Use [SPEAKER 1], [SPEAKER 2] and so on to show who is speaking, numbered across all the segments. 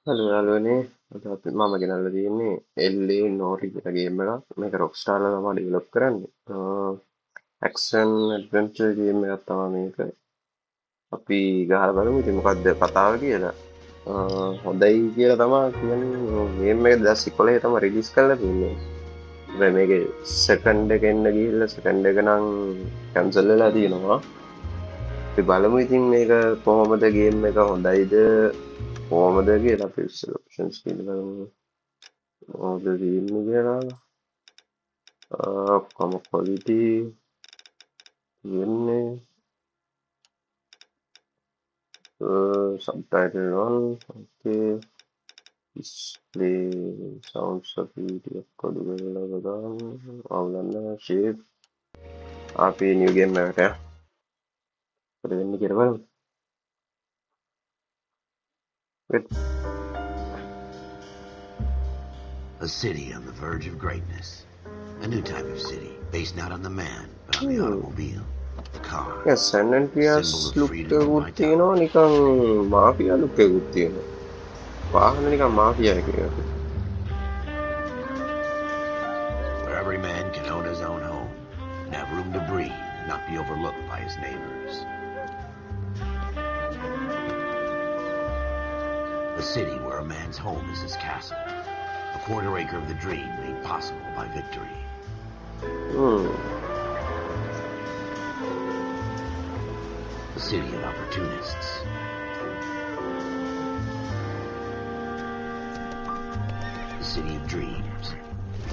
[SPEAKER 1] Allora, Leone, mamma che nella DNA e lì non richiede game එක මේක Rockstar ලා තමයි develop කරන්නේ. action adventure game එකක් තමයි මේක. අපි ගහලා බලමු ඉතින් මොකක්ද කතාව කියලා. හොඳයි කියලා තමයි කියන්නේ game එක 2011 තමයි release කරලා තින්නේ. හැබැයි මේකේ second එක එන්න ගිහිල්ලා second එක නම් cancel වෙලා තියෙනවා. අපි බලමු ඉතින් මේක කොහොමද game එක හොඳයිද කොහොමද කියලා අපි options කියලා බලමු. මොකද තියෙන්නේ කියලා. ඔක්කොම quality තියෙන්නේ. subtitle on. Okay. Display sounds of video කොඩු කරලා ගන්න. අවුලන්න shape. අපි new game එකට මොකද වෙන්නේ කියලා බලමු.
[SPEAKER 2] A city on the verge of greatness. A new type of city, based not on the man, but on the automobile, the car.
[SPEAKER 1] Yeah, San Andreas look එකකුත් තියෙනවා නිකන් මාෆියා look එකකුත් තියෙනවා. වාහන නිකන් මාෆියා එකක්.
[SPEAKER 2] Where every man can own his own home and have room to breathe and not be overlooked by his neighbors. A city where a man's home is his castle. A quarter acre of the dream made possible by victory. A city of opportunists. A city of dreams.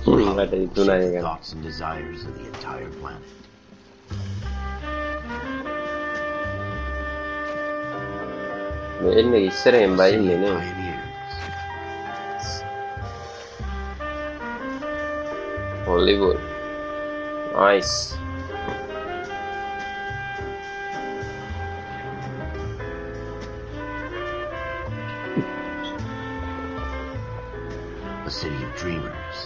[SPEAKER 2] The thoughts and desires of the entire planet.
[SPEAKER 1] එන්න ඉස්සරෙන් බයින්නේ නේ. Hollywood. Nice.
[SPEAKER 2] A city of dreamers.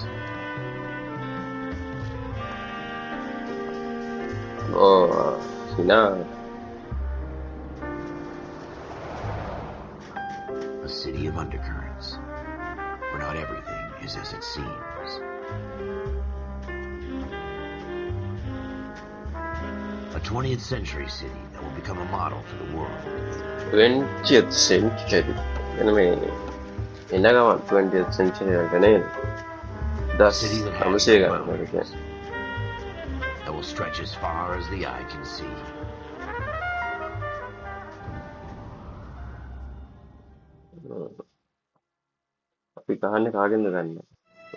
[SPEAKER 1] Oh, Sinhala.
[SPEAKER 2] A city of undercurrents, where not everything is as it seems. A 20th century city that will become a model for the world.
[SPEAKER 1] 20th century. එන මේ එනගම 20th century එකට නේද?
[SPEAKER 2] A city that has no boundaries, that will stretch as far as the eye can see.
[SPEAKER 1] අපි කහන්නේ කාගෙන්ද ගන්න?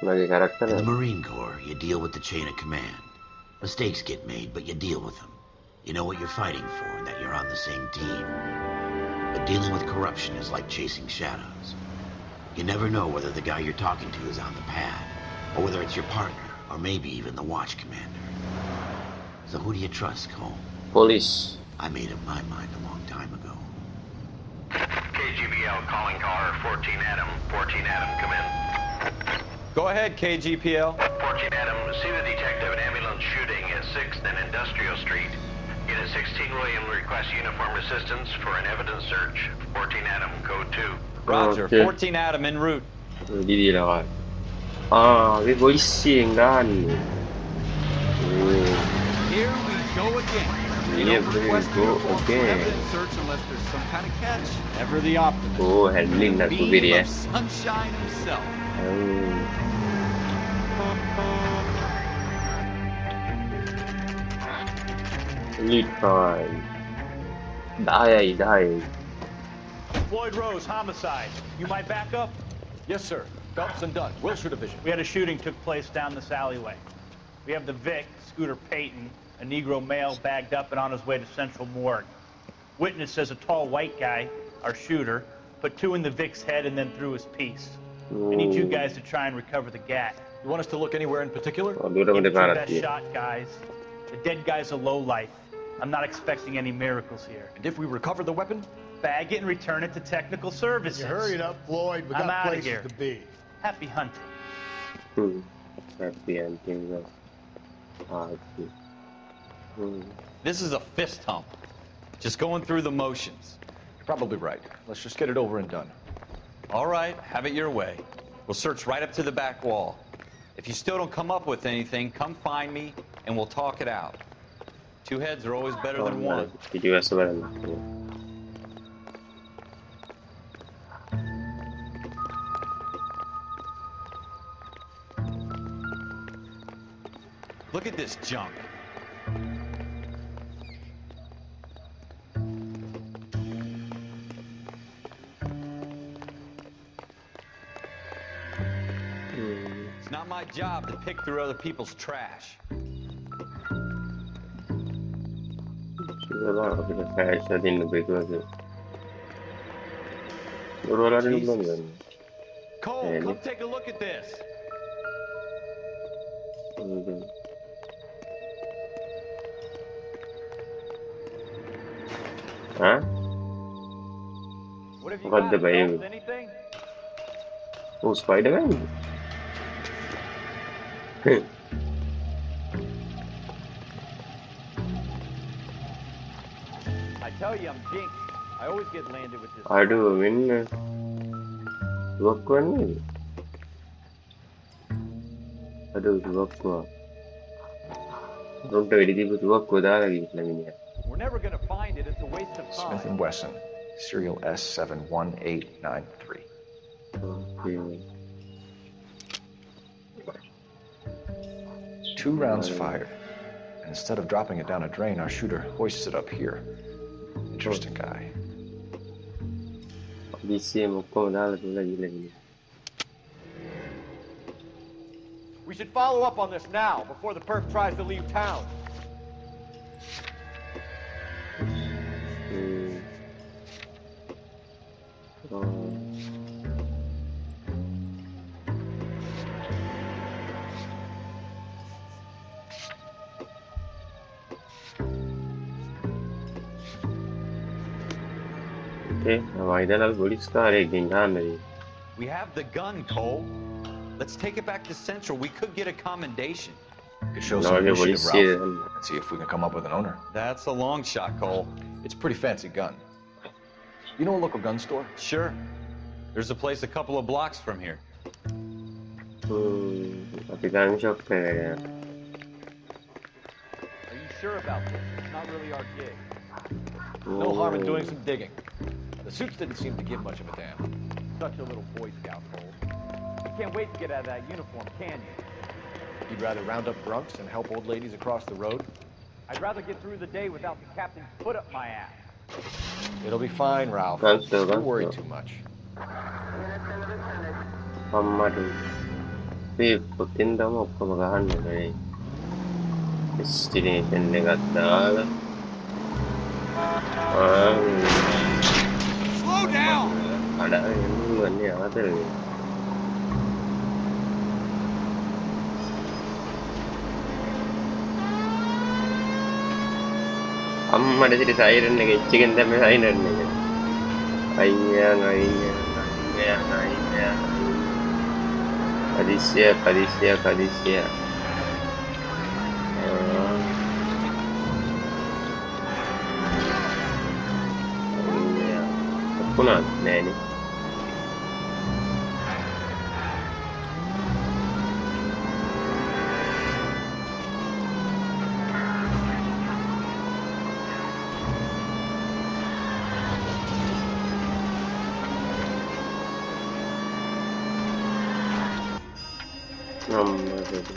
[SPEAKER 1] උනාගේ
[SPEAKER 2] In
[SPEAKER 1] character
[SPEAKER 2] the Marine Corps, you deal with the chain of command. Mistakes get made, but you deal with them. You know what you're fighting for and that you're on the same team. But dealing with corruption is like chasing shadows. You never know whether the guy you're talking to is on the pad, or whether it's your partner, or maybe even the watch commander. So who do you trust, Cole?
[SPEAKER 1] Police.
[SPEAKER 2] I made up my mind a long time ago.
[SPEAKER 3] KGPL calling caller 14 Adam. 14 Adam, come in.
[SPEAKER 4] Go ahead, KGPL.
[SPEAKER 3] 14 Adam, see the detective, an ambulance shooting at 6th and Industrial Street. Unit 16 William requests uniformed assistance for an evidence search. 14 Adam, code 2.
[SPEAKER 4] Roger,
[SPEAKER 1] Okay.
[SPEAKER 4] 14 Adam en route.
[SPEAKER 1] Di dilawan. We voicing kan.
[SPEAKER 5] Here we go again.
[SPEAKER 1] Here we go again.
[SPEAKER 5] Evidence search unless there's some kind of catch. Ever the optimist.
[SPEAKER 1] Oh, handling na
[SPEAKER 5] Beam
[SPEAKER 1] kubiri
[SPEAKER 5] of sunshine himself.
[SPEAKER 1] Lead time. Die.
[SPEAKER 6] Floyd Rose, homicide. You might back up?
[SPEAKER 5] Yes, sir. Phelps and Dunn, Wilshire Division.
[SPEAKER 6] We had a shooting took place down this alleyway. We have the Vic, Scooter Payton, a Negro male bagged up and on his way to Central Morgue. Witness says a tall white guy, our shooter, put 2 in the Vic's head and then threw his piece. I need you guys to try and recover the gat.
[SPEAKER 5] You want us to look anywhere in particular?
[SPEAKER 6] Give it your best shot, guys. The dead guy's a lowlife. I'm not expecting any miracles here.
[SPEAKER 5] And if we recover the weapon?
[SPEAKER 6] Bag it and return it to technical services.
[SPEAKER 7] You hurry it up, Floyd. We
[SPEAKER 6] I'm
[SPEAKER 7] got
[SPEAKER 6] outta
[SPEAKER 7] places
[SPEAKER 6] here.
[SPEAKER 7] to be.
[SPEAKER 6] Happy hunting.
[SPEAKER 1] Happy ending.
[SPEAKER 4] This is a fist hump. Just going through the motions.
[SPEAKER 5] You're probably right. Let's just get it over and done.
[SPEAKER 4] All right, have it your way. We'll search right up to the back wall. If you still don't come up with anything, come find me and we'll talk it out. Two heads are always better than
[SPEAKER 1] Vallahi
[SPEAKER 4] one.
[SPEAKER 1] gidiyor severim.
[SPEAKER 4] Look at this junk. It's not my job to pick through other people's trash.
[SPEAKER 1] Şurada bir de kayışla dinle bekliyordu. Buraları
[SPEAKER 4] Jesus.
[SPEAKER 1] kullanıyorum.
[SPEAKER 4] Cole,
[SPEAKER 1] Yani.
[SPEAKER 4] come take a look at this.
[SPEAKER 1] Ha?
[SPEAKER 6] What have you
[SPEAKER 1] What
[SPEAKER 6] got,
[SPEAKER 1] the baby?
[SPEAKER 6] Phelps? Anything?
[SPEAKER 1] O Spider-Man mi?
[SPEAKER 6] I tell you, I'm jinxed. I always get landed with this.
[SPEAKER 1] Aduh, ini Wakwa ni. Aduh, Wakwa. Don't ready to Wakwa dah lagi ni.
[SPEAKER 6] We're never gonna find it. It's a waste of
[SPEAKER 5] Smith
[SPEAKER 6] time.
[SPEAKER 5] & Wesson, serial S71893.
[SPEAKER 1] Okay.
[SPEAKER 5] 2 rounds fired. And instead of dropping it down a drain, our shooter hoists it up here. Interesting guy.
[SPEAKER 1] DC Wakwa dah lagi.
[SPEAKER 6] We should follow up on this now, before the perp tries to leave town.
[SPEAKER 1] Okay, why the hell police car again?
[SPEAKER 4] We have the gun, Cole. Let's take it back to Central. We could get a commendation.
[SPEAKER 5] Could show
[SPEAKER 1] No,
[SPEAKER 5] some
[SPEAKER 1] the
[SPEAKER 5] initiative,
[SPEAKER 1] police
[SPEAKER 5] Ralph,
[SPEAKER 1] and
[SPEAKER 5] and see if we can come up with an owner.
[SPEAKER 4] That's a long shot, Cole.
[SPEAKER 5] It's a pretty fancy gun. You know a local gun store?
[SPEAKER 4] Sure. There's a place a couple of blocks from here.
[SPEAKER 1] tapi gun shop
[SPEAKER 6] Are
[SPEAKER 1] kayaknya.
[SPEAKER 6] you sure about this? It's not really our gig.
[SPEAKER 5] No harm in doing some digging. The suits didn't seem to give much of a damn.
[SPEAKER 6] Such a little Boy Scout, Cole. You can't wait to get out of that uniform, can you?
[SPEAKER 5] You'd rather round up drunks and help old ladies across the road?
[SPEAKER 6] I'd rather get through the day without the captain's foot up my ass.
[SPEAKER 5] It'll be fine, Ralph.
[SPEAKER 1] Gun store,
[SPEAKER 5] You
[SPEAKER 1] gun
[SPEAKER 5] worry
[SPEAKER 1] store.
[SPEAKER 5] too much.
[SPEAKER 1] Ammadu. Putin daw mo kumagahan mo kay Destination negatal.
[SPEAKER 5] Slow down!
[SPEAKER 1] Ada yang duluan ya, ada. Amma ada jadi siren nih, chicken tapi siren nih. Ayang. Kadisya. Aku nak ni.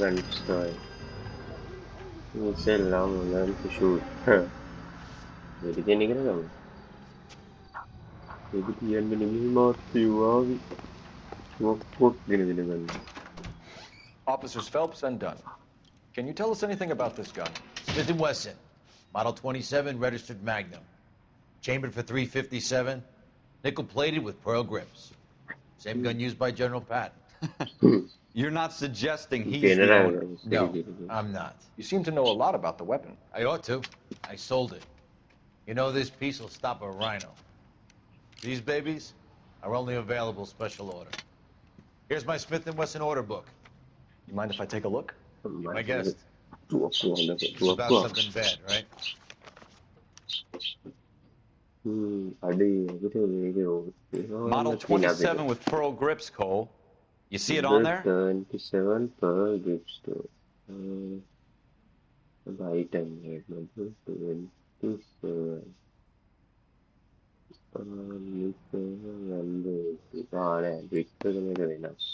[SPEAKER 1] Gun store. Ini sel lama to shoot. Jadi gini kan kamu. Jadi dia ini mati wah. Wok gini kan.
[SPEAKER 5] Officers Phelps and Dunn. Can you tell us anything about this gun?
[SPEAKER 2] Smith & Wesson, Model 27, registered Magnum. Chambered for .357, nickel-plated with pearl grips. Same gun used by General Patton.
[SPEAKER 4] You're not suggesting he's the owner.
[SPEAKER 2] No, I'm not.
[SPEAKER 5] You seem to know a lot about the weapon.
[SPEAKER 2] I ought to. I sold it. You know, this piece will stop a rhino. These babies are only available special order. Here's my Smith & Wesson order book.
[SPEAKER 5] You mind if I take a look?
[SPEAKER 2] My guest.
[SPEAKER 1] Dua
[SPEAKER 2] It's about something bad, right?
[SPEAKER 1] අඩේ අපිට මේක ඕන්න
[SPEAKER 4] Model
[SPEAKER 1] තියෙන අපිට
[SPEAKER 4] 27 with pearl grips, Cole. You see it on
[SPEAKER 1] number
[SPEAKER 4] there?
[SPEAKER 1] 27 per grip store. The item here, number 27. නෑ grip එක මේක වෙනස්.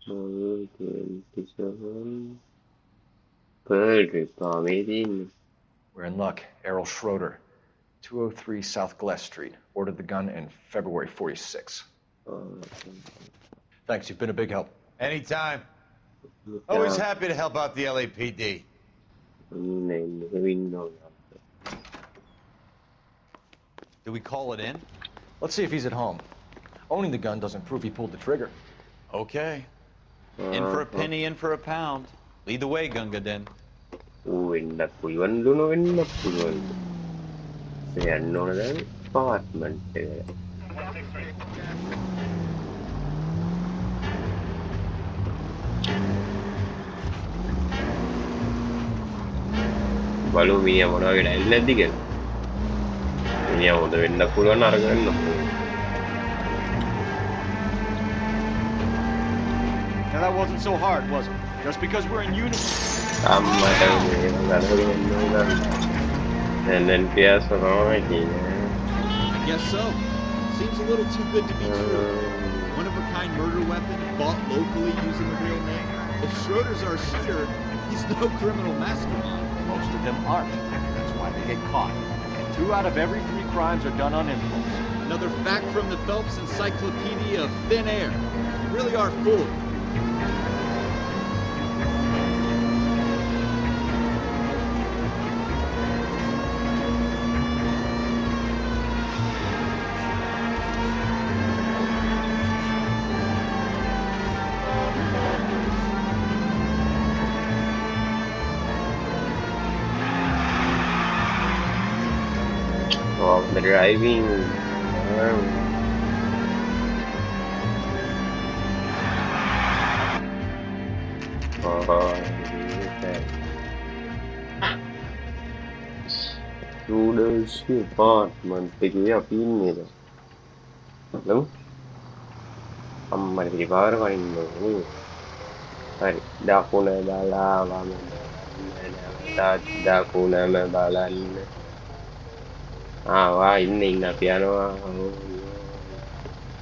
[SPEAKER 1] Number 27 per grip. මේ තියෙන්නේ.
[SPEAKER 5] We're in luck. Errol Schroeder, 203 South Glass Street. Ordered the gun in February 46. Thanks, you've been a big help.
[SPEAKER 7] Anytime. Always happy to help out the LAPD.
[SPEAKER 4] Do we call it in?
[SPEAKER 5] Let's see if he's at home. Owning the gun doesn't prove he pulled the trigger.
[SPEAKER 4] Okay. In for a penny, in for a pound. Lead the way, Gunga Din.
[SPEAKER 1] වෙන්නත් පුළුවන් දුන වෙන්නත් පුළුවන්. යන්න ඕන දැන් apartment එකට. බලමු මිනිහා මොනවා වෙලා ඇවිල්ලා නැද්ද කියලා. මිනිහා හොඳ වෙන්නත් පුළුවන් අරගෙන යන්න පුළුවන්.
[SPEAKER 6] Now that wasn't so hard, was it? Just because we're in uniform.
[SPEAKER 1] අම්මට මේක ගලවගෙන යන්න ඕන. And then PS right here.
[SPEAKER 8] Guess so. Seems a little too good to be true. One-of-a-kind murder weapon bought locally using a real name. If Schroeder's our shooter, he's no criminal mastermind.
[SPEAKER 6] Most of them aren't. That's why they get caught. 2 out of every 3 crimes are done on impulse.
[SPEAKER 8] Another fact from the Phelps Encyclopedia of Thin Air. You really are full of it.
[SPEAKER 1] Of the driving. Students apartment එකේ අපි ඉන්නේද? නෝ? අම්මට පිළිපාර වයින්න ඕනේ. හරි. දකුණ දාලා වම දකුණම බලන්න. ආවා ඉන්න අපි යනවා.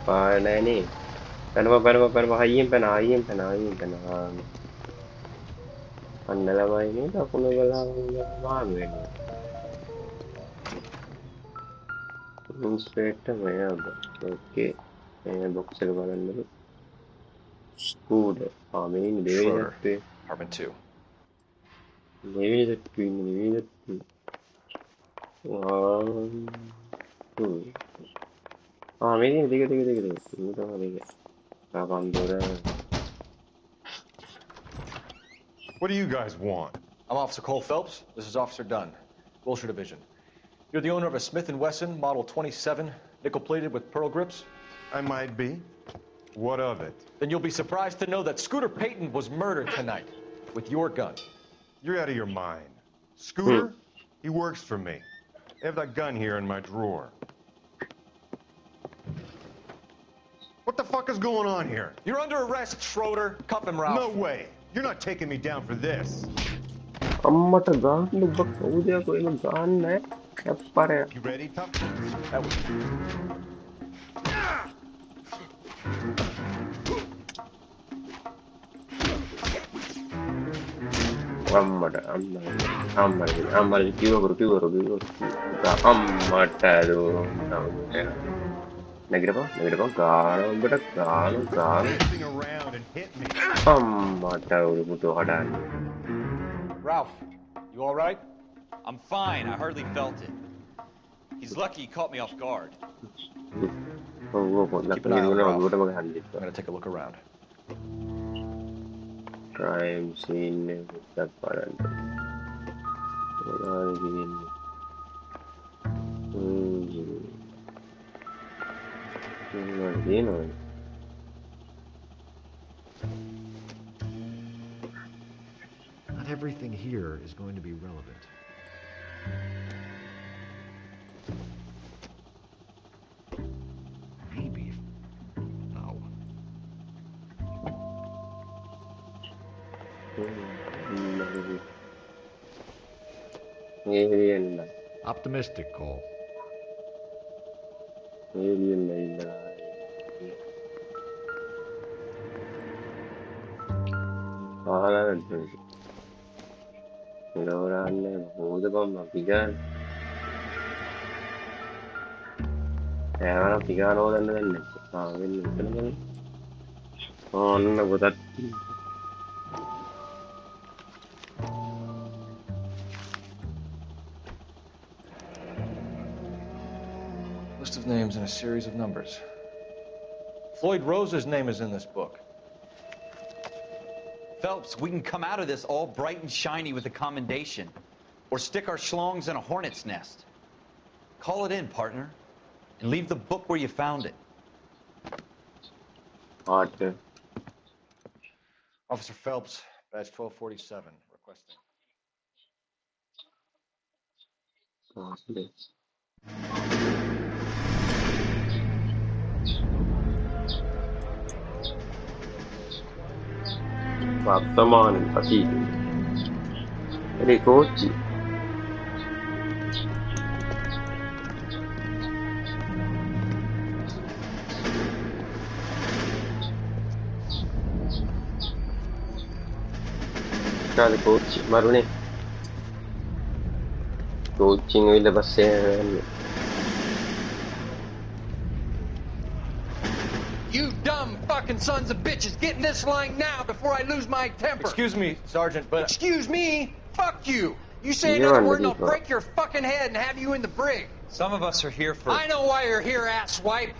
[SPEAKER 1] පානනේ. පැනප හයියෙන් පැන. අන්න ළමයි නේ දකුණ බලා මාරු වෙනවා. ඉන්ස්පෙක්ටර් මෙයාද? ඕකේ. මේ බොක්ස් එක බලන්නලු. ස්කූටර්. මේ ඉන්නේ
[SPEAKER 5] Schroeder,
[SPEAKER 1] දෙවියන්ට.
[SPEAKER 5] apartment 2.
[SPEAKER 1] දෙවියන්ට ඉන්නේ. මේ දෙක. මේ තමයි දෙක. කාපන්දොර.
[SPEAKER 7] What do you guys want?
[SPEAKER 5] I'm Officer Cole Phelps. This is Officer Dunn, Wilshire Division. You're the owner of a Smith & Wesson Model 27, nickel-plated with pearl grips?
[SPEAKER 7] I might be. What of it?
[SPEAKER 5] Then you'll be surprised to know that Scooter Payton was murdered tonight with your gun.
[SPEAKER 7] You're out of your mind. Scooter? He works for me. I have that gun here in my drawer. What the fuck is going on here?
[SPEAKER 5] You're under arrest, Schroeder. Cuff him, Ralph.
[SPEAKER 7] No way. You're not taking me down for this.
[SPEAKER 1] අම්මට ගාන්න ඔබ කවුදයක් වෙන ගාන්න අප්පරය.
[SPEAKER 7] You ready, tough?
[SPEAKER 5] That was...
[SPEAKER 1] අම්මට කිව්වරු අම්මට නැගිටපන් ගාන උඹට ගාන
[SPEAKER 7] Messing around and hit me.
[SPEAKER 1] අම්මට උරුමුතු හඩන්න.
[SPEAKER 5] Ralph, you all right?
[SPEAKER 4] I'm fine. I hardly felt it. He's lucky he caught me off guard.
[SPEAKER 5] Keep an eye on Ralph. I'm going to take a look around.
[SPEAKER 1] crime scene එකක් බලන්න. මොනවද කියන්නේ? මොනවද කියනවද?
[SPEAKER 9] Not everything here is going to be relevant.
[SPEAKER 1] Alien
[SPEAKER 9] Optimistic, Cole.
[SPEAKER 1] Alien ഇല്ല ആളാണ് ഒരാളിനെ ഭൂതകം അഭികാൻ ഏറെ അഭികാനോ തന്നെ അവൻ ബുധത്തി
[SPEAKER 5] List of names and a series of numbers. Floyd Rose's name is in this book.
[SPEAKER 4] Phelps, we can come out of this all bright and shiny with a commendation. Or stick our schlongs in a hornet's nest. Call it in, partner. And leave the book where you found it.
[SPEAKER 1] Art
[SPEAKER 5] Officer Phelps, badge 1247, requesting.
[SPEAKER 1] ആട്ട് വർത്തമാനം അതീത് അരെ Cauchy അത് Cauchy മറുപടി coaching ഇല്ല bus
[SPEAKER 10] You dumb fucking sons of bitches, get in this line now before I lose my temper.
[SPEAKER 5] Excuse me, Sergeant, but...
[SPEAKER 10] Excuse me? Fuck you. You say another word and I'll break your fucking head and have you in the brig.
[SPEAKER 4] Some of us are here for...
[SPEAKER 10] I know why you're here, asswipe.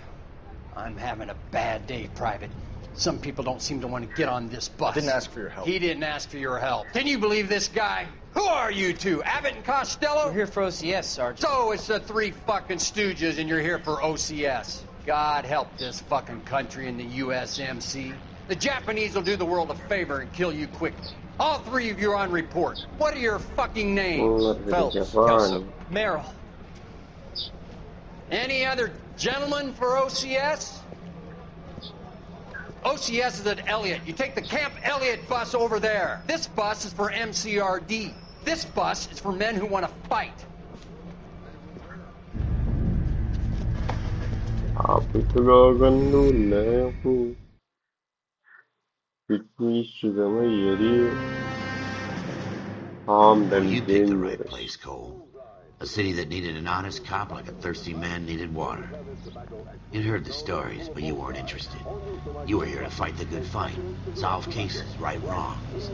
[SPEAKER 10] I'm having a bad day, Private. Some people don't seem to want to get on this bus.
[SPEAKER 5] I didn't ask for your help.
[SPEAKER 10] He didn't ask for your help. Can you believe this guy? Who are you two? Abbott and Costello?
[SPEAKER 11] We're here for OCS, Sergeant.
[SPEAKER 10] So it's the three fucking stooges and you're here for OCS. God help this fucking country and the USMC. The Japanese will do the world a favor and kill you quickly. All three of you are on report. What are your fucking names?
[SPEAKER 5] Phelps, Kelso.
[SPEAKER 11] Merrill.
[SPEAKER 10] Any other gentlemen for OCS? OCS is at Elliott. You take the Camp Elliott bus over there. This bus is for MCRD. This bus is for men who want to fight.
[SPEAKER 1] 아프트가간도 내고 비트미스가마이리
[SPEAKER 2] Well, you picked the right place, Cole. A city that needed an honest cop like a thirsty man needed water. You'd heard the stories, but you weren't interested. You were here to fight the good fight, solve cases, right wrongs.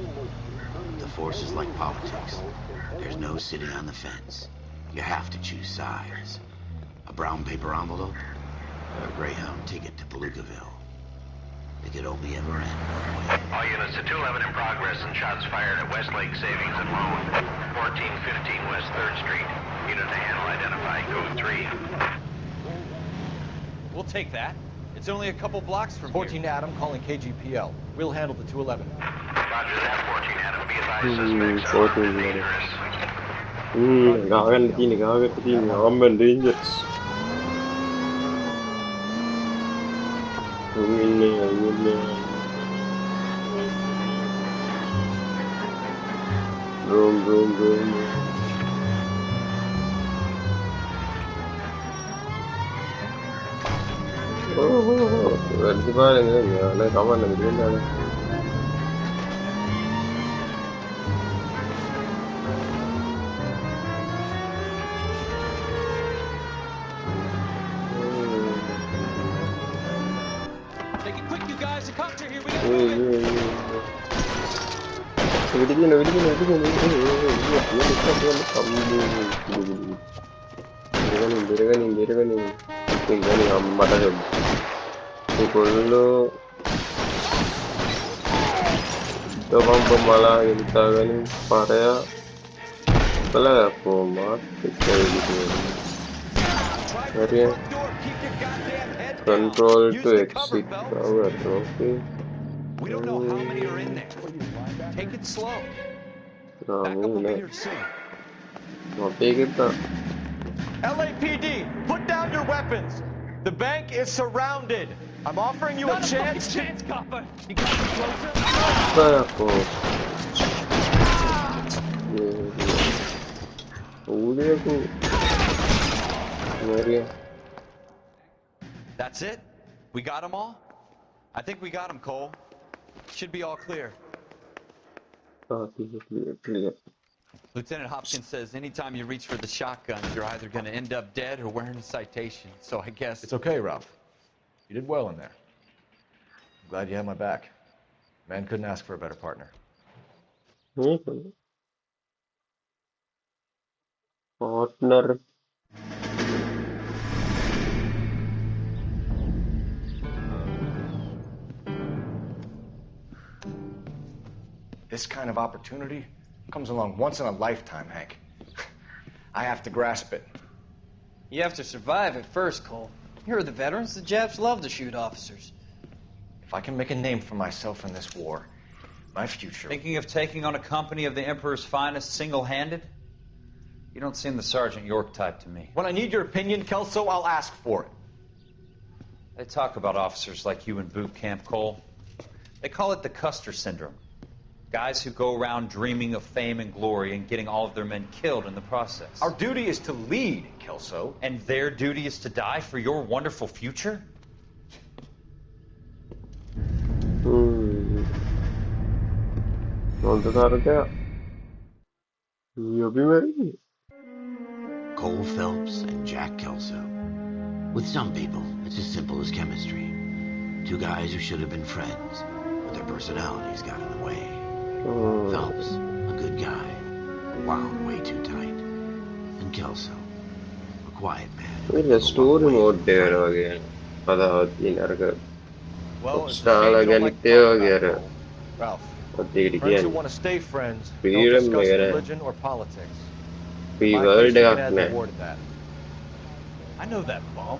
[SPEAKER 2] The force is like politics. There's no sitting on the fence. You have to choose sides. A brown paper envelope or a Greyhound ticket to Palookaville. It could only ever end one way.
[SPEAKER 3] All units to 211 in progress and shots fired at Westlake Savings and Loan, 1415 West 3rd Street. Unit to handle identify code 3.
[SPEAKER 4] We'll take that. It's only a couple blocks from
[SPEAKER 5] 14
[SPEAKER 4] here.
[SPEAKER 5] Adam calling KGPL. We'll handle the 211.
[SPEAKER 3] Roger that, 14 Adam. Be advised suspects are armed and dangerous.
[SPEAKER 1] 가간티니 아men dangerous Room. വെറുതെ പറയുന്നത് ഞാൻ കമന്ന എന്താണ്
[SPEAKER 10] Take it quick, you guys. The cops are here. We gotta move it.
[SPEAKER 1] ഇങ്ങനെ അമ്മടെ ഇപ്പോഴും ഇപ്പം മഴ എനിക്കാകാനും പറയാ പല control to exit power. Okay.
[SPEAKER 4] We don't know how many are in there. Take it slow. Back up will be here soon.
[SPEAKER 5] LAPD, put down your weapons. The bank is surrounded. I'm offering you a chance.
[SPEAKER 10] Chance, copper. You got me closer.
[SPEAKER 4] That's it? We got them all? I think we got them, Cole. Should be all clear.
[SPEAKER 1] Clear.
[SPEAKER 4] Lieutenant Hopkins says anytime you reach for the shotguns, you're either going to end up dead or wearing a citation. So I guess...
[SPEAKER 5] It's okay, Ralph. You did well in there. I'm glad you had my back. Man couldn't ask for a better partner.
[SPEAKER 1] Partner.
[SPEAKER 5] This kind of opportunity comes along once in a lifetime, Hank. I have to grasp it.
[SPEAKER 11] You have to survive it first, Cole. You're the veterans. The Japs love to shoot officers.
[SPEAKER 5] If I can make a name for myself in this war, my future...
[SPEAKER 4] Thinking of taking on a company of the Emperor's finest single-handed? You don't seem the Sergeant York type to me.
[SPEAKER 5] When I need your opinion, Kelso, I'll ask for it.
[SPEAKER 4] They talk about officers like you in boot camp, Cole. They call it the Custer syndrome. Guys who go around dreaming of fame and glory and getting all of their men killed in the process.
[SPEAKER 5] Our duty is to lead, Kelso.
[SPEAKER 4] And their duty is to die for your wonderful future?
[SPEAKER 2] Cole Phelps and Jack Kelso. With some people, it's as simple as chemistry. Two guys who should have been friends, but their personalities got in the way. Phelps, a good guy, wound way too tight. And Kelso, a quiet man.
[SPEAKER 1] The story mode there again.
[SPEAKER 5] Well, it's a
[SPEAKER 1] Rockstar
[SPEAKER 5] shame you don't like to talk about it, Cole. Ralph, friends who want to stay friends don't discuss religion or politics. My case, you can add the war to that.
[SPEAKER 4] I know that bum.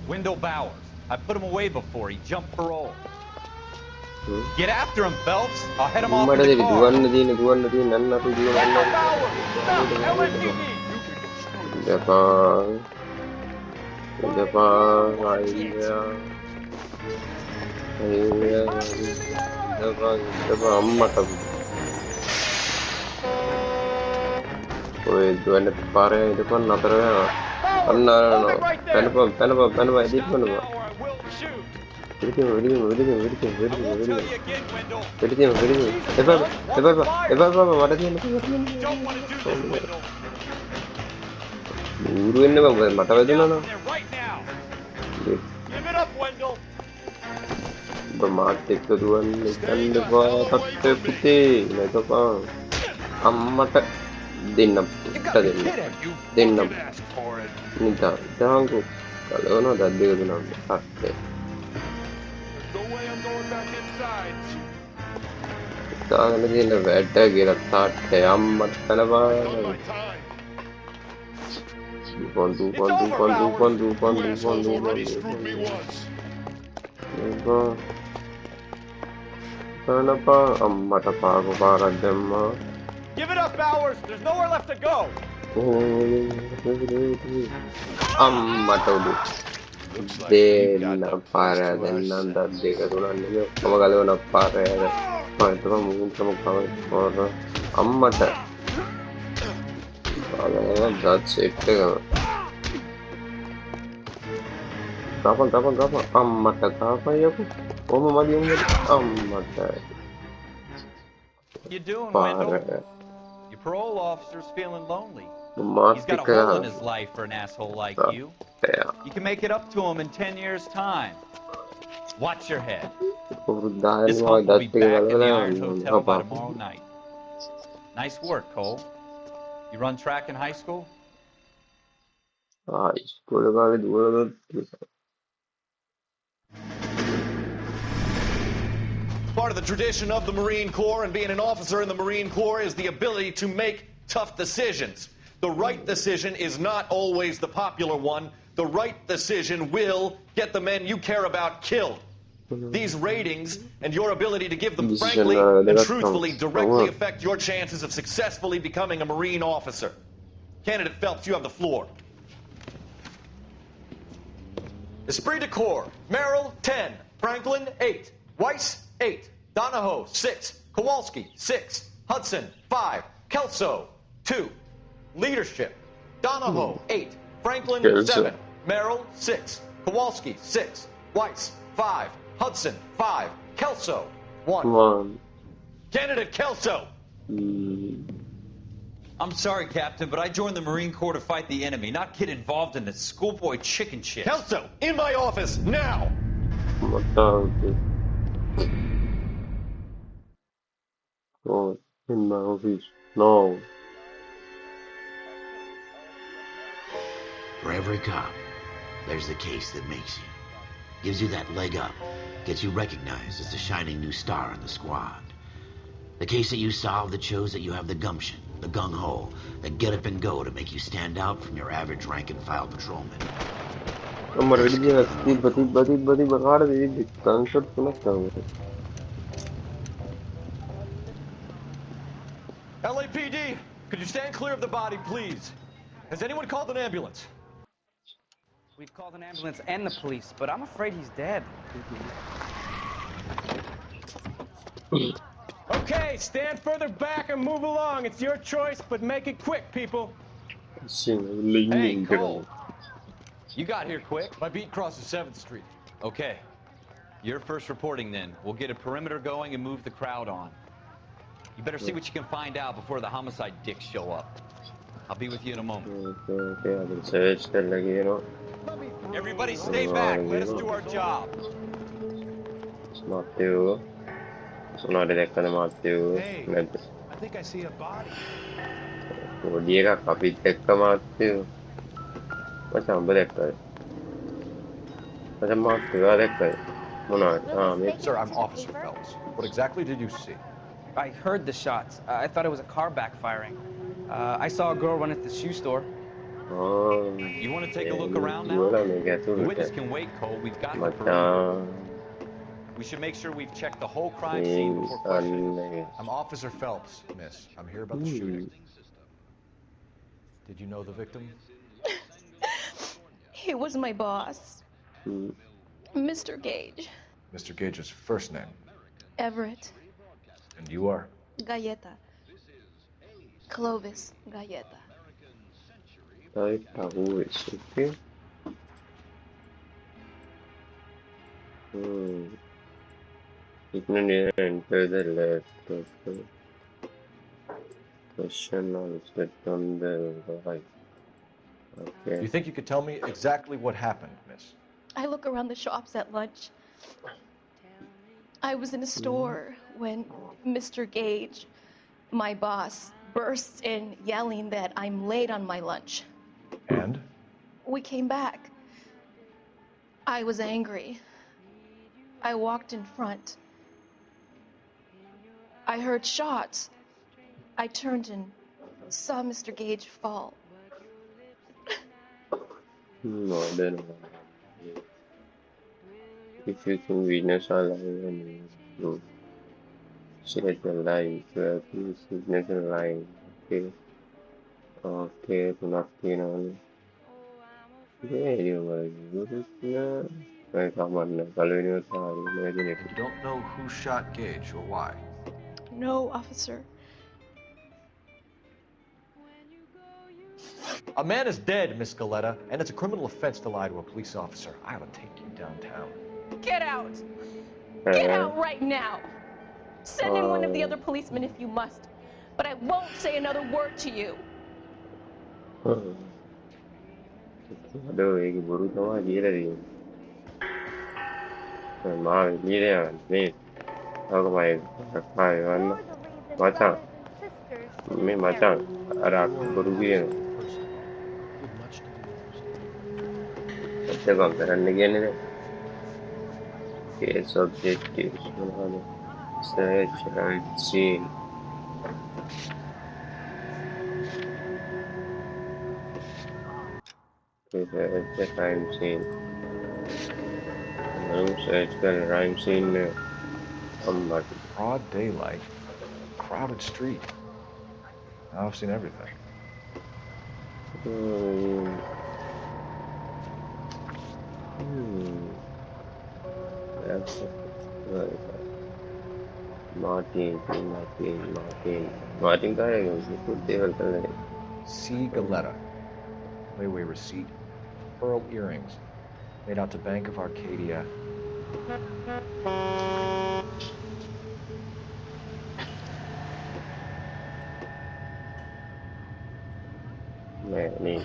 [SPEAKER 4] Wendell Bowers. I put him away before. He jumped parole. Get after him, Phelps. I'll head him off in the car. Wendell Bowers! Stop! Give it up, Bowers! There's nowhere left to go!
[SPEAKER 1] That's it.
[SPEAKER 4] You doing, Wendell? Your parole officer's feeling lonely. He's got a hole in his life for an asshole like you. You can make it up to him in 10 years' time. Watch your head. This hunk will be back in the Iron Hotel by tomorrow night. Nice work, Cole. You run track in high school?
[SPEAKER 5] Part of the tradition of the Marine Corps and being an officer in the Marine Corps is the ability to make tough decisions. The right decision is not always the popular one. The right decision will get the men you care about killed. These ratings and your ability to give them frankly and truthfully directly affect your chances of successfully becoming a Marine officer. Candidate Phelps, you have the floor. Esprit de Corps, Merrill, 10. Franklin, 8. Weiss, 8. Donahoe, 6. Kowalski, 6. Hudson, 5. Kelso, 2. Leadership. Donahoe, 8. Franklin,
[SPEAKER 1] Kelso.
[SPEAKER 5] 7. Merrill, 6. Kowalski, 6. Weiss, 5. Hudson, 5. Kelso, 1.
[SPEAKER 1] Come on.
[SPEAKER 5] Candidate Kelso!
[SPEAKER 4] I'm sorry, Captain, but I joined the Marine Corps to fight the enemy, not get involved in this schoolboy chicken shit.
[SPEAKER 5] Kelso, in my office, now!
[SPEAKER 1] Matante. Oh, in my office. No.
[SPEAKER 2] For every cop, there's the case that makes you. Gives you that leg up. Gets you recognized as the shining new star in the squad. The case that you solve that shows that you have the gumption, the gung-ho, the get up and go to make you stand out from your average rank-and-file patrolman.
[SPEAKER 1] Nomor dia tiba-tiba ada di kantor penakang.
[SPEAKER 5] LAPD, could you stand clear of the body, please? Has anyone called an ambulance?
[SPEAKER 11] We've called an ambulance and the police, but I'm afraid he's dead.
[SPEAKER 12] Okay, stand further back and move along. It's your choice, but make it quick, people.
[SPEAKER 4] Hey, Cole. You got here quick.
[SPEAKER 5] My beat crosses 7th Street.
[SPEAKER 4] Okay. You're first reporting then. We'll get a perimeter going and move the crowd on. You better see what you can find out before the homicide dicks show up. I'll be with you in a moment.
[SPEAKER 1] Okay, I will search the lagi, you know.
[SPEAKER 4] Everybody stay back. Let us do our job.
[SPEAKER 1] It's Matthew. Sono detective Matthew.
[SPEAKER 7] Hey, I think I see a body.
[SPEAKER 1] Oh, dia kah detective Matthew. Macam detective. Macam Matthew detective. Mana?
[SPEAKER 5] Sir, I'm Officer Phelps. What exactly did you see?
[SPEAKER 11] I heard the shots. I thought it was a car backfiring. I saw a girl run at the shoe store.
[SPEAKER 1] Oh.
[SPEAKER 4] You want to take a look around now? The witness can wait, Cole. We've got the perimeter. We should make sure we've checked the whole crime scene before questioning.
[SPEAKER 5] I'm Officer Phelps, miss. I'm here about the shooting. Did you know the victim?
[SPEAKER 13] He was my boss. Mr. Gage.
[SPEAKER 5] Mr. Gage's first name.
[SPEAKER 13] Everett.
[SPEAKER 5] And you are?
[SPEAKER 13] Galleta. Clovis Galleta.
[SPEAKER 1] I tahu it's okay. Even near enter the left of the question on set on the right. Okay.
[SPEAKER 5] Do you think you could tell me exactly what happened, miss?
[SPEAKER 13] I look around the shops at lunch. I was in a store when Mr. Gage, my boss, bursts in yelling that I'm late on my lunch.
[SPEAKER 5] And?
[SPEAKER 13] We came back. I was angry. I walked in front. I heard shots. I turned and saw Mr. Gage fall.
[SPEAKER 1] No, I don't know. If you can witness a lie and you select a lie, please witness a lie. Okay. Okay, nothing on. Yeah, you were good. I come on,
[SPEAKER 5] You don't know who shot Gage or why?
[SPEAKER 13] No, officer.
[SPEAKER 5] A man is dead, Miss Galleta, and it's a criminal offense to lie to a police officer. I ought to take you downtown.
[SPEAKER 13] Get out! Get out right now! Send in one of the other policemen if you must, but I won't say another word to you.
[SPEAKER 1] Aduh, ini baru tahu aja tadi. Maaf, ini dia nih. Aku main mana? Macam, ini macam ada baru dia. Kita gambaran lagi ni deh. Case objectives, mana? Search and scene. The crime scene. Search the crime scene.
[SPEAKER 5] Broad daylight, crowded street. Now I've seen everything.
[SPEAKER 1] That's right. Martin kaya good deal kala.
[SPEAKER 14] C. Galetta. Layaway receipt. Pearl earrings. Made out to Bank of Arcadia.
[SPEAKER 1] Ni.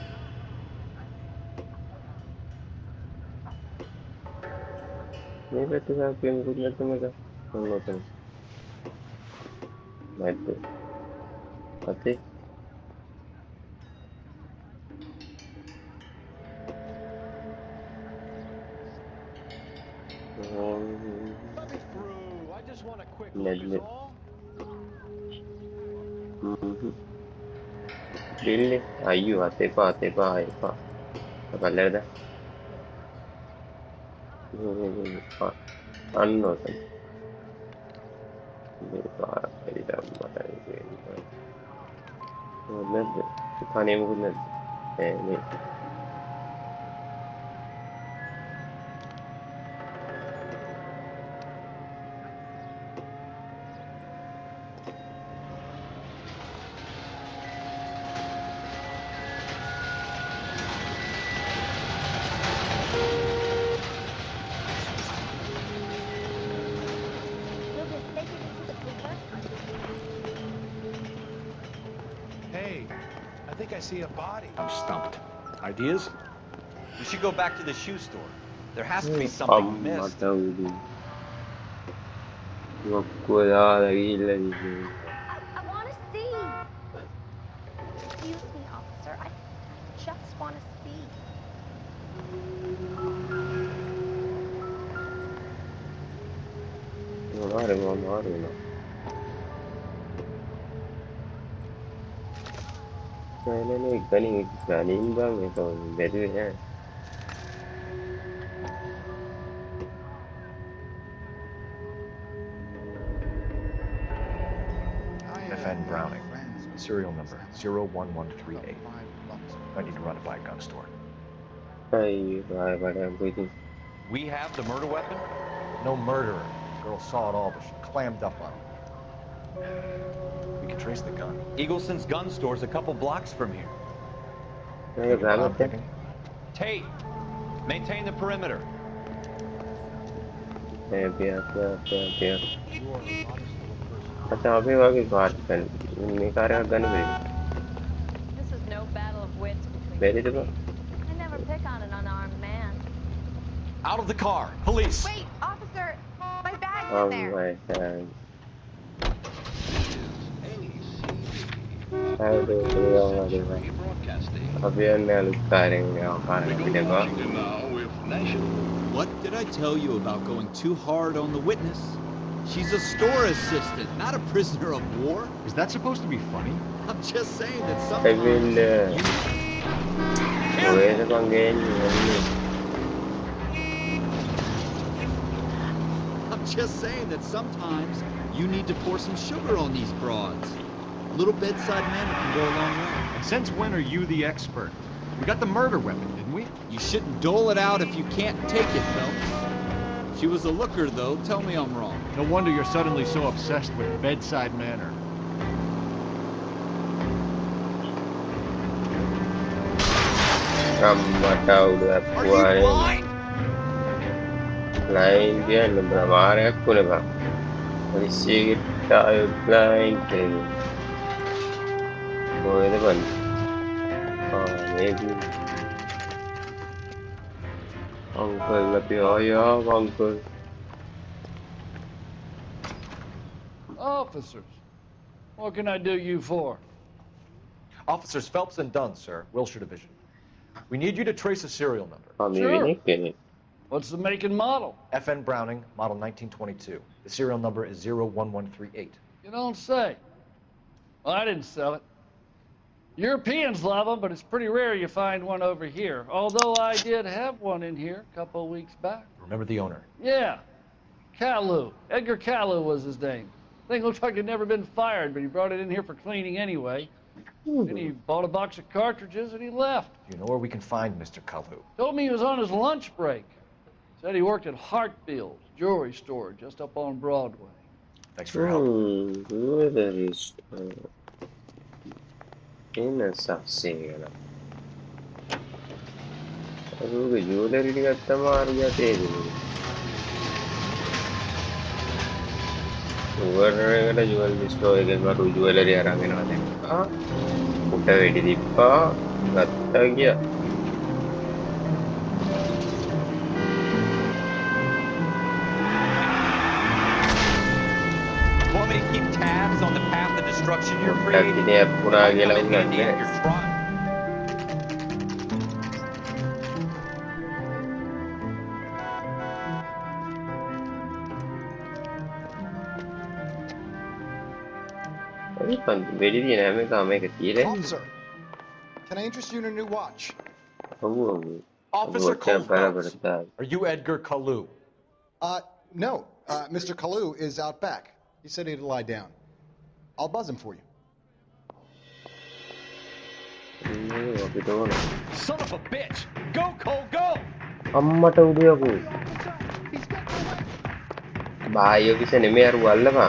[SPEAKER 1] Ni betul saya pun good na tumaga. Ano to? Ito. Ate. Nedli. Really? Ayu ate pa. Kapalada. Ano to? Hindi pa pwede matay. Nedli. Kani mo good nedli. Ni.
[SPEAKER 7] Hey, I think I see a body.
[SPEAKER 14] I'm stumped. Ideas?
[SPEAKER 4] We should go back to the shoe store. There has to be something we missed.
[SPEAKER 15] I want to see. Excuse me, officer. I just want to see.
[SPEAKER 1] Ganin bang ito bedu ya.
[SPEAKER 14] FN Browning. Serial number 01138. I need to run it by a gun store.
[SPEAKER 1] Ay, I'm waiting.
[SPEAKER 4] We have the murder weapon?
[SPEAKER 14] No murderer. The girl saw it all, but she clammed up on him. We can trace the gun.
[SPEAKER 4] Eagleson's gun store's a couple blocks from here.
[SPEAKER 14] You know what I'm thinking?
[SPEAKER 4] Tate, maintain the perimeter.
[SPEAKER 1] अच्छा अभी वाकी बात कर निकारे का gun भी
[SPEAKER 15] This is no battle of wits between
[SPEAKER 1] मेरी
[SPEAKER 15] you
[SPEAKER 1] तो
[SPEAKER 15] and me. I never pick on an unarmed man.
[SPEAKER 4] Out of the car, police.
[SPEAKER 15] Wait, officer, my bag's
[SPEAKER 1] oh
[SPEAKER 15] in there.
[SPEAKER 1] my god अभी अन्य लोग करेंगे हमारे video का
[SPEAKER 8] What did I tell you about going too hard on the witness? She's a store assistant, not a prisoner of war.
[SPEAKER 14] Is that supposed to be funny?
[SPEAKER 8] I'm just saying that
[SPEAKER 1] I will wait again
[SPEAKER 8] I'm just saying that sometimes you need to pour some sugar on these broads. A little bedside manner can go a long way.
[SPEAKER 14] And since when are you the expert? We got the murder weapon, didn't we?
[SPEAKER 8] You shouldn't dole it out if you can't take it, Phelps. She was a looker, though. Tell me I'm wrong.
[SPEAKER 14] No wonder you're suddenly so obsessed with bedside manner.
[SPEAKER 1] Are you blind? Blind dia lembra mare aku ni bang. Polisi kita ayo blind ke. Boleh tu kan? Maybe. Uncle lebih ayah uncle.
[SPEAKER 16] Officers, what can I do you for?
[SPEAKER 14] Officers Phelps and Dunn, sir, Wilshire Division. We need you to trace a serial number.
[SPEAKER 16] Sure. What's the make and model?
[SPEAKER 14] FN Browning, model 1922. The serial number is 01138.
[SPEAKER 16] You don't say. Well, I didn't sell it. Europeans love them, but it's pretty rare you find one over here. Although I did have one in here a couple of weeks back.
[SPEAKER 14] Remember the owner?
[SPEAKER 16] Yeah. Caillou. Edgar Caillou was his name. Thing looked like it'd never been fired, but he brought it in here for cleaning anyway. Then he bought a box of cartridges and he left.
[SPEAKER 14] Do you know where we can find Mr. Caillou?
[SPEAKER 16] Told me he was on his lunch break. Said he worked at Hartfield's jewelry store just up on Broadway.
[SPEAKER 5] Thanks for your help.
[SPEAKER 1] Jewellerist. Ini saksena. Aduh, jewelry dikata Maria tadi. Jewelry jewelry store එකෙන් මට jewelry අරන් එනවා දැක්කා. උට වෙඩි තිබ්බා. ගත්තා ගියා.
[SPEAKER 4] Want me to keep tabs on the path of destruction you're creating?
[SPEAKER 1] Ini pura gila ulan deh.
[SPEAKER 17] Officer, can I interest you in a new watch?
[SPEAKER 5] Officer Cole Phelps, are you Edgar Kalu?
[SPEAKER 17] No. Mr. Kalu is out back. He said he'd lie down. I'll buzz him for you.
[SPEAKER 5] Son of a bitch! Go, Cole, go!
[SPEAKER 1] අම්මට උදයකෝ. බායෝ කිස නෙමෙයි අර වල්ලපා.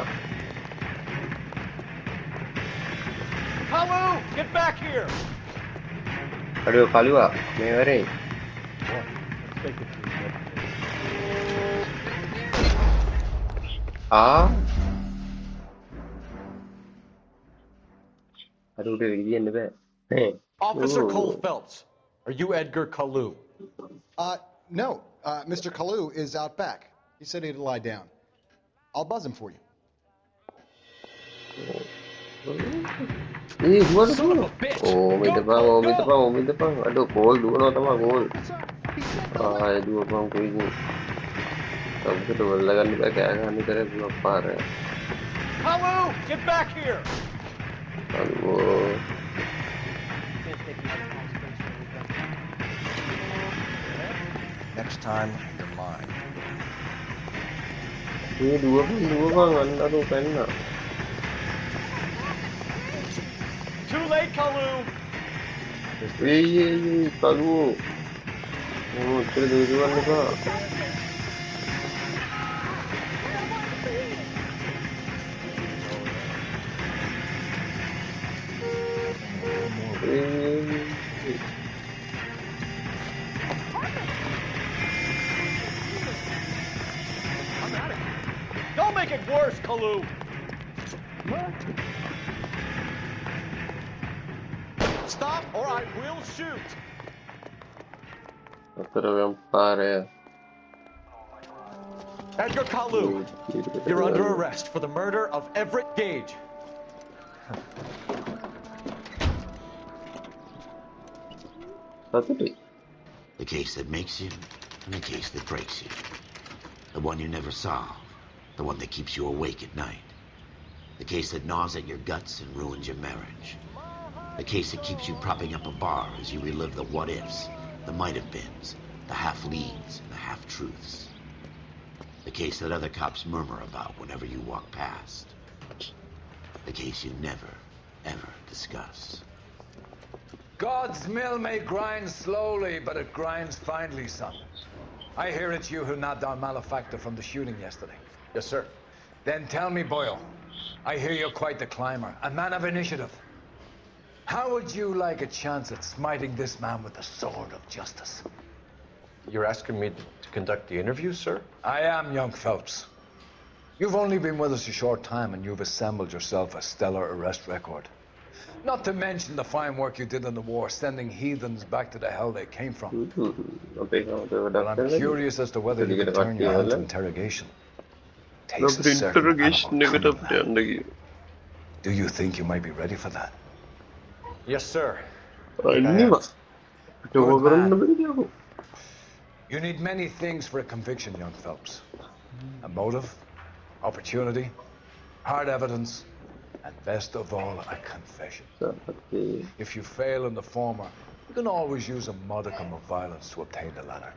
[SPEAKER 5] Kalu, get back here!
[SPEAKER 1] අඩෝ කලුවා මේ වරේ. අර උඩ විදින්න බෑ.
[SPEAKER 5] Officer Cole Phelps, are you Edgar Kalu?
[SPEAKER 17] No. Mr. Kalu is out back. He said he'd lie down. I'll buzz him for you.
[SPEAKER 5] Son of a bitch!
[SPEAKER 1] Aduh, Cole duwano tama Cole. Dua bang ko ini. Kamu kita balagan di bagian kan ini terus belum parah.
[SPEAKER 5] Kalu, get back here!
[SPEAKER 1] Aduh.
[SPEAKER 14] Next time, you're mine.
[SPEAKER 1] Ini dua bang, aduh kena.
[SPEAKER 5] Too late, Kalu!
[SPEAKER 1] Kalu. Oh, terus dua nih pak.
[SPEAKER 5] Don't make it worse, Kalu! Stop or I will shoot! Edgar Kalu, you're under arrest for the murder of Everett Gage.
[SPEAKER 2] The case that makes you, and the case that breaks you. The one you never solve. The one that keeps you awake at night. The case that gnaws at your guts and ruins your marriage. The case that keeps you propping up a bar as you relive the what-ifs, the might-have-beens, the half-leads, and the half-truths. The case that other cops murmur about whenever you walk past. The case you never, ever discuss.
[SPEAKER 18] God's mill may grind slowly, but it grinds finely, son. I hear it's you who nabbed our malefactor from the shooting yesterday.
[SPEAKER 5] Yes, sir.
[SPEAKER 18] Then tell me, Boyle, I hear you're quite the climber, a man of initiative. How would you like a chance at smiting this man with the sword of justice?
[SPEAKER 7] You're asking me to conduct the interview, sir?
[SPEAKER 18] I am, young Phelps. You've only been with us a short time, and you've assembled yourself a stellar arrest record. Not to mention the fine work you did in the war, sending heathens back to the hell they came from. But I'm curious as to whether you can turn your hand to interrogation. Takes a certain animal cunning. Do you think you might be ready for that?
[SPEAKER 5] Yes, sir.
[SPEAKER 18] Good man. You need many things for a conviction, young Phelps. A motive, opportunity, hard evidence, and best of all, a confession. If you fail in the former, you can always use a modicum of violence to obtain the latter.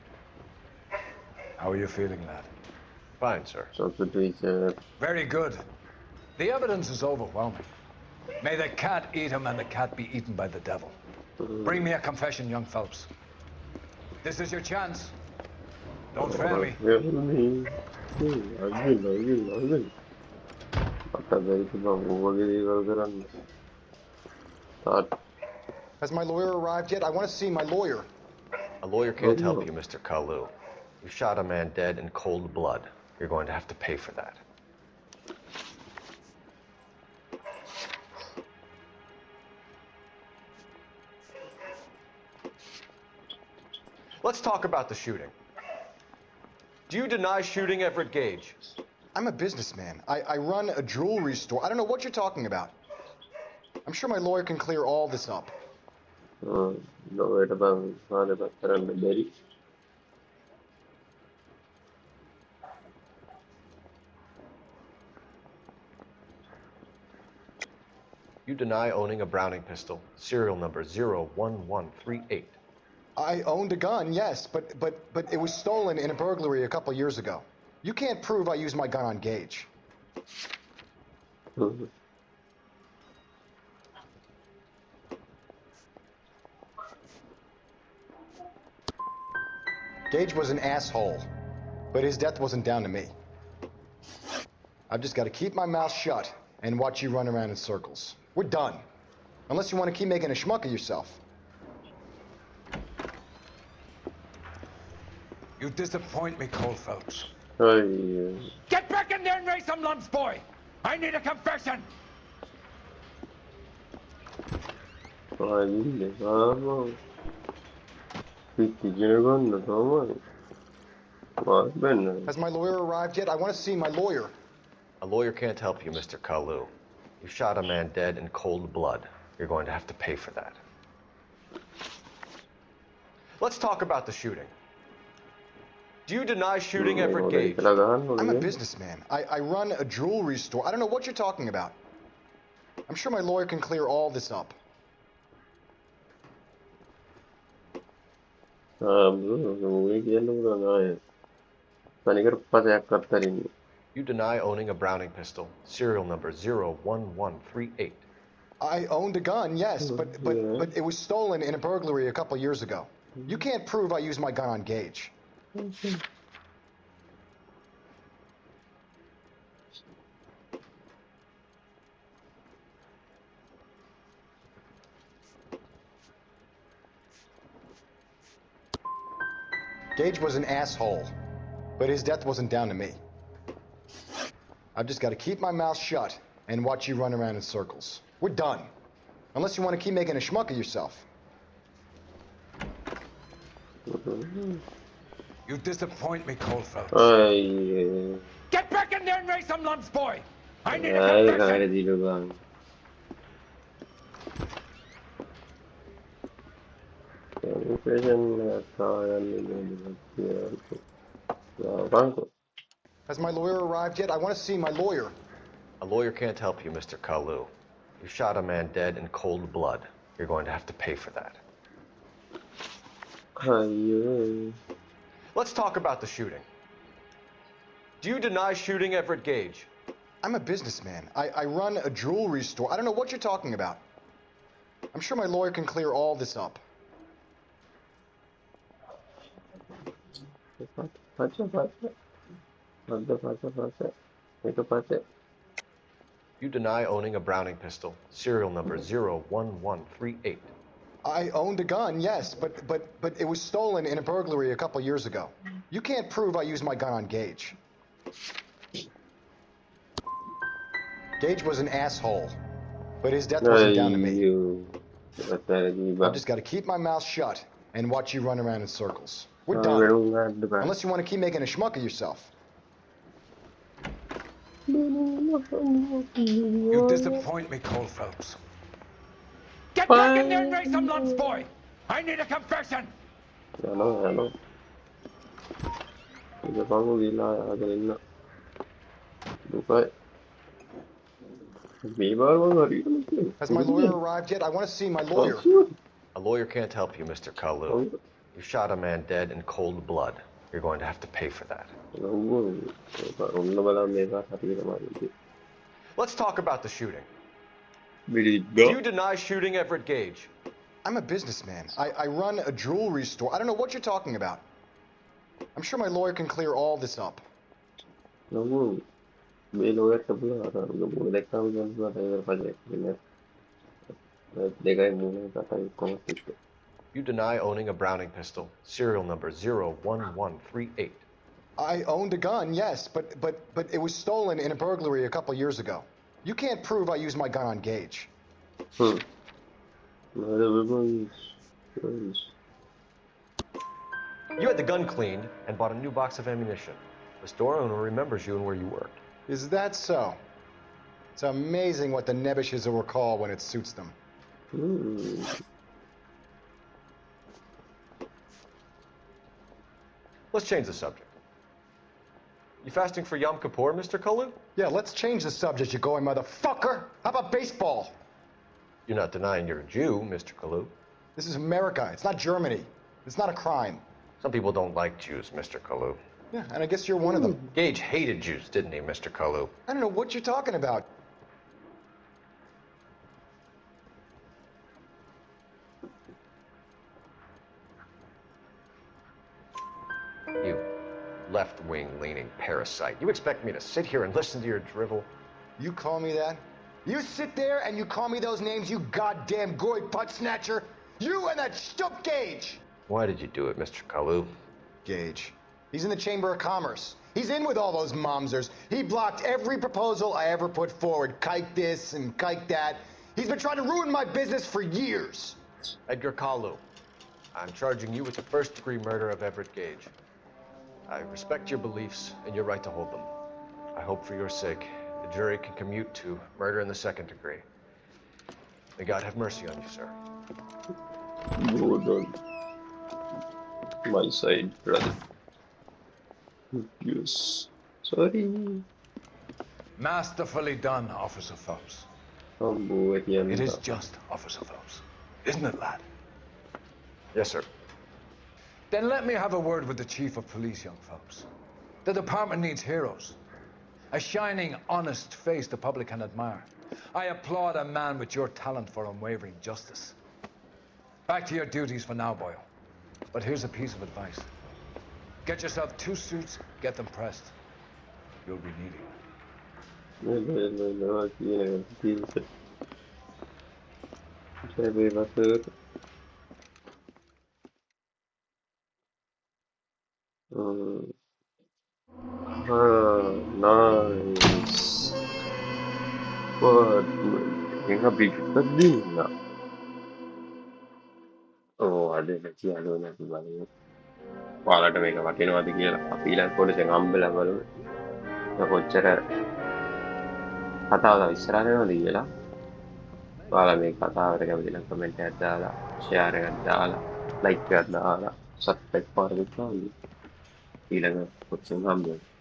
[SPEAKER 18] How are you feeling, lad?
[SPEAKER 7] Fine, sir.
[SPEAKER 18] Very good. The evidence is overwhelming. May the cat eat him and the cat be eaten by the devil. Bring me a confession, young Phelps. This is your chance. Don't fail me.
[SPEAKER 17] Has my lawyer arrived yet? I want to see my lawyer.
[SPEAKER 5] A lawyer can't help you, Mr. Kalu. You shot a man dead in cold blood. You're going to have to pay for that. Let's talk about the shooting. Do you deny shooting Everett Gage?
[SPEAKER 17] I'm a businessman. I run a jewelry store. I don't know what you're talking about. I'm sure my lawyer can clear all this up.
[SPEAKER 5] You deny owning a Browning pistol, serial number 01138.
[SPEAKER 17] I owned a gun, yes, but it was stolen in a burglary a couple years ago. You can't prove I used my gun on Gage. Gage was an asshole, but his death wasn't down to me. I've just got to keep my mouth shut and watch you run around in circles. We're done. Unless you want to keep making a schmuck of yourself.
[SPEAKER 18] You disappoint me, Cole Phelps.
[SPEAKER 2] Get back in there and raise some lumps, boy! I need a confession!
[SPEAKER 17] Has my lawyer arrived yet? I want to see my lawyer.
[SPEAKER 5] A lawyer can't help you, Mr. Kalu. You shot a man dead in cold blood. You're going to have to pay for that. Let's talk about the shooting. Do you deny shooting Everett Gage?
[SPEAKER 17] I'm a businessman. I run a jewelry store. I don't know what you're talking about. I'm sure my lawyer can clear all this up.
[SPEAKER 5] You deny owning a Browning pistol, serial number 01138.
[SPEAKER 17] I owned a gun, yes, but it was stolen in a burglary a couple years ago. You can't prove I used my gun on Gage. Gage was an asshole, but his death wasn't down to me. I've just got to keep my mouth shut and watch you run around in circles. We're done. Unless you want to keep making a schmuck of yourself.
[SPEAKER 18] You disappoint me, Cole Phelps.
[SPEAKER 2] Get back in there and raise some lumps, boy! I need a confession!
[SPEAKER 17] Has my lawyer arrived yet? I want to see my lawyer.
[SPEAKER 5] A lawyer can't help you, Mr. Kalu. You shot a man dead in cold blood. You're going to have to pay for that. Let's talk about the shooting. Do you deny shooting Everett Gage?
[SPEAKER 17] I'm a businessman. I run a jewelry store. I don't know what you're talking about. I'm sure my lawyer can clear all this up.
[SPEAKER 5] You deny owning a Browning pistol, serial number 01138.
[SPEAKER 17] I owned a gun, yes, but it was stolen in a burglary a couple years ago. You can't prove I used my gun on Gage. Gage was an asshole, but his death wasn't down to me. I've just got to keep my mouth shut and watch you run around in circles. We're done. Unless you want to keep making a schmuck of yourself.
[SPEAKER 18] You disappoint me, Cole Phelps.
[SPEAKER 2] Get back in there and raise some lumps, boy! I need a confession!
[SPEAKER 17] Has my lawyer arrived yet? I want to see my lawyer.
[SPEAKER 5] A lawyer can't help you, Mr. Kalu. You shot a man dead in cold blood. You're going to have to pay for that. Let's talk about the shooting. Do you deny shooting Everett Gage?
[SPEAKER 17] I'm a businessman. I run a jewelry store. I don't know what you're talking about. I'm sure my lawyer can clear all this up.
[SPEAKER 1] Below pula mereka menjual driver pajak ini. Degai muna kata ikon itu.
[SPEAKER 5] You deny owning a Browning pistol, serial number 01138.
[SPEAKER 17] I owned a gun, yes, but it was stolen in a burglary a couple years ago. You can't prove I used my gun on Gage.
[SPEAKER 1] You
[SPEAKER 5] had the gun cleaned and bought a new box of ammunition. The store owner remembers you and where you worked.
[SPEAKER 17] Is that so? It's amazing what the Nebishes will recall when it suits them.
[SPEAKER 5] Let's change the subject. You fasting for Yom Kippur, Mr. Kalu?
[SPEAKER 17] Yeah, let's change the subject, you going motherfucker. How about baseball?
[SPEAKER 5] You're not denying you're a Jew, Mr. Kalu.
[SPEAKER 17] This is America. It's not Germany. It's not a crime.
[SPEAKER 5] Some people don't like Jews, Mr. Kalu.
[SPEAKER 17] Yeah, and I guess you're one of them.
[SPEAKER 5] Gage hated Jews, didn't he, Mr. Kalu?
[SPEAKER 17] I don't know what you're talking about.
[SPEAKER 5] You left-wing leaning parasite. You expect me to sit here and listen to your drivel?
[SPEAKER 17] You call me that? You sit there and you call me those names, you goddamn goy butt snatcher? You and that stup Gage!
[SPEAKER 5] Why did you do it, Mr. Kalu?
[SPEAKER 17] Gage. He's in the Chamber of Commerce. He's in with all those momsers. He blocked every proposal I ever put forward. Kike this and kike that. He's been trying to ruin my business for years.
[SPEAKER 5] Edgar Kalu, I'm charging you with the first-degree murder of Everett Gage. I respect your beliefs and your right to hold them. I hope for your sake the jury can commute to murder in the second degree. May God have mercy on you, sir.
[SPEAKER 1] Good on my side, brother. Yes. Sorry.
[SPEAKER 18] Masterfully done, Officer Phelps. It is just, Officer Phelps. Isn't it, lad?
[SPEAKER 5] Yes, sir.
[SPEAKER 18] Then let me have a word with the Chief of Police, young Phelps. The department needs heroes. A shining, honest face the public can admire. I applaud a man with your talent for unwavering justice. Back to your duties for now, Boyle. But here's a piece of advice. Get yourself 2 suits, get them pressed. You'll be needing
[SPEAKER 1] Nice. What? Kayaknya bigger din na. ada lagi aluna banget. ඔයාලට මේක වටිනවද කියලා අපි ඊළඟ කොටසෙන් හම්බෙලා බලමු. කොච්චර කතාව තව ඉස්සරහට යනවද කියලා. ඔයාලා මේ කතාවට කැමති නම් කමෙන්ට් එකක් දාලා, ෂෙයාර් එකක් දාලා, ලයික් එකක් දාලා, සබ්ස්ක්‍රයිබ් කරගන්න. ඊළඟ කොටසෙන් හම්බෙමු.